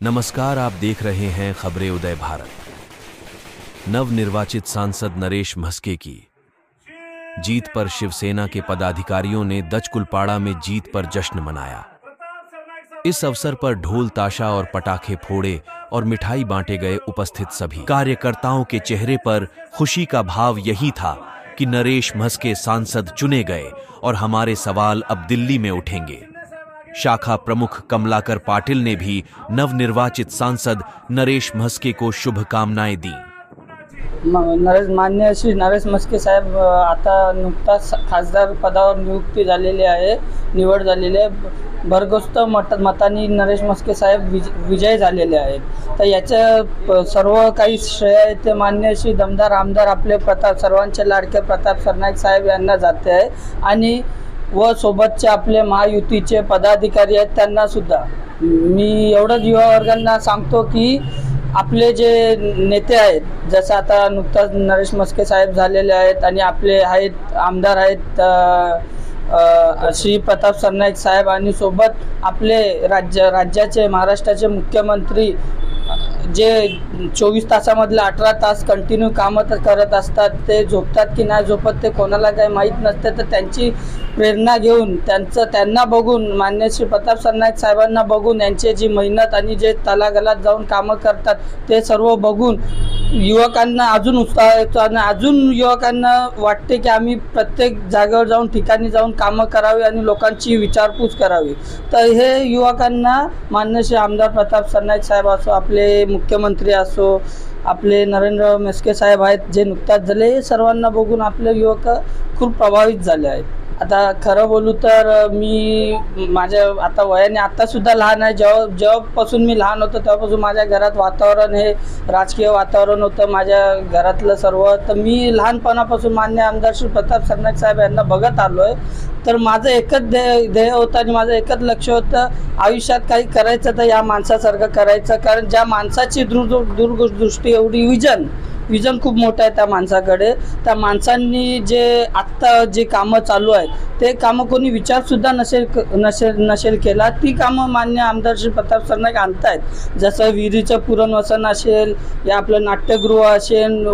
नमस्कार, आप देख रहे हैं खबरें उदय भारत। नवनिर्वाचित सांसद नरेश म्हस्के की जीत पर शिवसेना के पदाधिकारियों ने दचकुलपाड़ा में जीत पर जश्न मनाया। इस अवसर पर ढोल ताशा और पटाखे फोड़े और मिठाई बांटे गए। उपस्थित सभी कार्यकर्ताओं के चेहरे पर खुशी का भाव यही था कि नरेश म्हस्के सांसद चुने गए और हमारे सवाल अब दिल्ली में उठेंगे। शाखा प्रमुख कमलाकर पाटिल ने भी नवनिर्वाचित सांसद नरेश म्हस्के को शुभकामनाएं दी। माननीय श्री नरेश म्हस्के साहेब आता नुकताच खासदार पदावर निवड झालेली आहे। भरघोस मतांनी नरेश म्हस्के साहेब विजय झालेले आहेत। तर याच्या सर्व काही श्रेय आहे ते माननीय श्री दमदार आमदार आपले सर्वांचे लाडके प्रताप सरनाईक साहेब यांना जाते आहे आणि व सोबतचे आपले महायुतीचे पदाधिकारी आहेत त्यांना सुद्धा मी एवढंच युवा वर्गांना सांगतो की आपले जे नेते आहेत, जसं आता नुकताच नरेश म्हस्के साहेब झालेले आहेत आणि आपले आहेत आमदार आहेत श्री प्रताप सरनाईक साहेब आणि सोबत आपले राज्याचे महाराष्ट्राचे मुख्यमंत्री जे 24 तासामधले 18 तास कंटिन्यू कामं करत असतात। ते झोपतात की नाही झोपत ते कोणाला काही माहीत नसते। तर त्यांची प्रेरणा घेऊन त्यांना बघून माननीय श्री प्रताप सरनाईक साहेबांना बघून यांची जी मेहनत आणि जे तलागलात जाऊन कामं करतात ते सर्व बघून युवकांना अजून उत्साह येतो आणि अजून युवकांना वाटते की आम्ही प्रत्येक जागेवर जाऊन ठिकाणी जाऊन कामं करावी आणि लोकांची विचारपूस करावी। तर हे युवकांना माननीय श्री आमदार प्रताप सरनाईक साहेब असो, आपले मुख्यमंत्री असो, आपले नरेंद्र म्हस्के साहेब आहेत जे नुकताच झाले, हे सर्वांना बघून आपले युवक खूप प्रभावित झाले आहेत। आता खरं बोलू तर मी माझ्या आता वयाने आत्तासुद्धा लहान आहे। जेव्हापासून मी लहान होतो तेव्हापासून माझ्या घरात वातावरण हे राजकीय वातावरण होतं माझ्या घरातलं सर्व। तर मी लहानपणापासून माननीय आमदार श्री प्रताप सरनाईक साहेब यांना बघत आलो आहे। तर माझं एकच ध्येय होतं आणि माझं एकच लक्ष होतं आयुष्यात काही करायचं तर या माणसासारखं करायचं। कारण ज्या माणसाची दूरदृष्टी एवढी विजन खूप मोठं आहे त्या माणसाकडे। त्या माणसांनी जे आत्ता जे कामं चालू आहेत ते कामं कोणी विचारसुद्धा नसेल केला, ती कामं मान्य आमदार श्री प्रताप सरनाईक आणतायत। जसं विहिरीचं पुनर्वसन असेल, या आपलं नाट्यगृह असेल,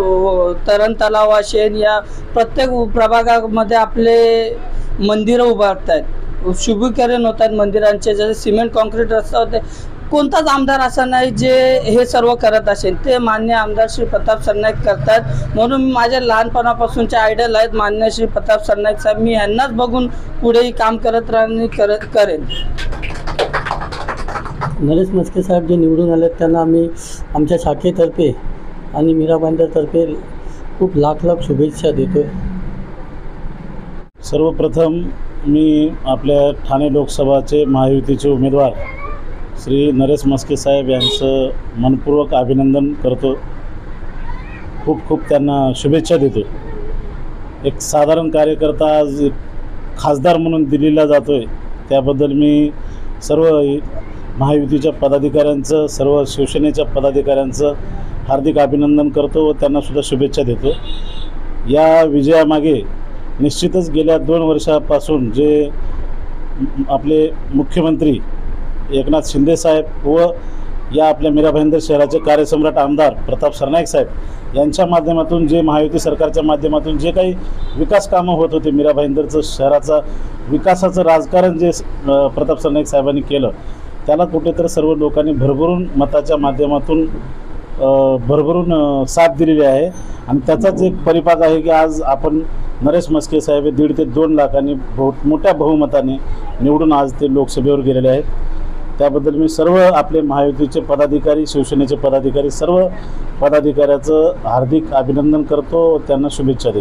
तरण तलाव असेल, या प्रत्येक प्रभागामध्ये आपले मंदिरं उभारत आहेत, शुभीकरण होत आहेत मंदिरांचे। जसे सिमेंट कॉन्क्रीट रस्ते होते, कोणताच आमदार असा नाही जे हे सर्व करत असेल, ते मान्य आमदार श्री प्रताप सरनाईक करतात। म्हणून माझ्या लहानपणापासूनचे आयडल आहेत मान्य श्री प्रताप सरनाईक साहेब। मी यांनाच बघून पुढेही काम करत करेन। नरेश म्हस्के साहेब जे निवडून आले त्यांना आम्ही आमच्या शाखेतर्फे आणि मीरा भाईंदरतर्फे खूप लाख शुभेच्छा देतो। सर्वप्रथम मी आपल्या ठाणे लोकसभाचे महायुतीचे उमेदवार श्री नरेश म्हस्के साहेब यांचं मनपूर्वक अभिनंदन करतो। खूप त्यांना शुभेच्छा देतो। एक साधारण कार्यकर्ता आज खासदार म्हणून दिल्लीला जातो आहे, त्याबद्दल मी सर्व महायुतीच्या पदाधिकाऱ्यांचं, सर्व शिवसेनेच्या पदाधिकाऱ्यांचं हार्दिक अभिनंदन करतो व त्यांनासुद्धा शुभेच्छा देतो। या विजयामागे निश्चितच गेल्या 2 वर्षापासून जे आपले मुख्यमंत्री एकनाथ शिंदे साहेब व या आपल्या मीरा भाईंदर शहराचे कार्यसम्राट आमदार प्रताप सरनाईक साहेब यांच्या माध्यमातून जे महायुती सरकारच्या माध्यमातून जे काही विकास कामं होत होते, मीरा भाईंदरचं शहराचा विकासाचं राजकारण जे प्रताप सरनाईक साहेबांनी केलं, त्याला कुठेतरी सर्व लोकांनी भरभरून मताच्या माध्यमातून भरभरून साथ दिलेली आहे। आणि त्याचाच एक परिपाक आहे की आज आपण नरेश म्हस्के साहेब 1.5 ते 2 लाखांनी मोठ्या बहुमताने निवडून आज ते लोकसभेवर गेलेले आहेत। त्याबद्दल मी सर्व आपले महायुतीचे पदाधिकारी, शिवसेनेचे पदाधिकारी, सर्व पदाधिकाऱ्याचं हार्दिक अभिनंदन करतो, त्यांना शुभेच्छा देतो।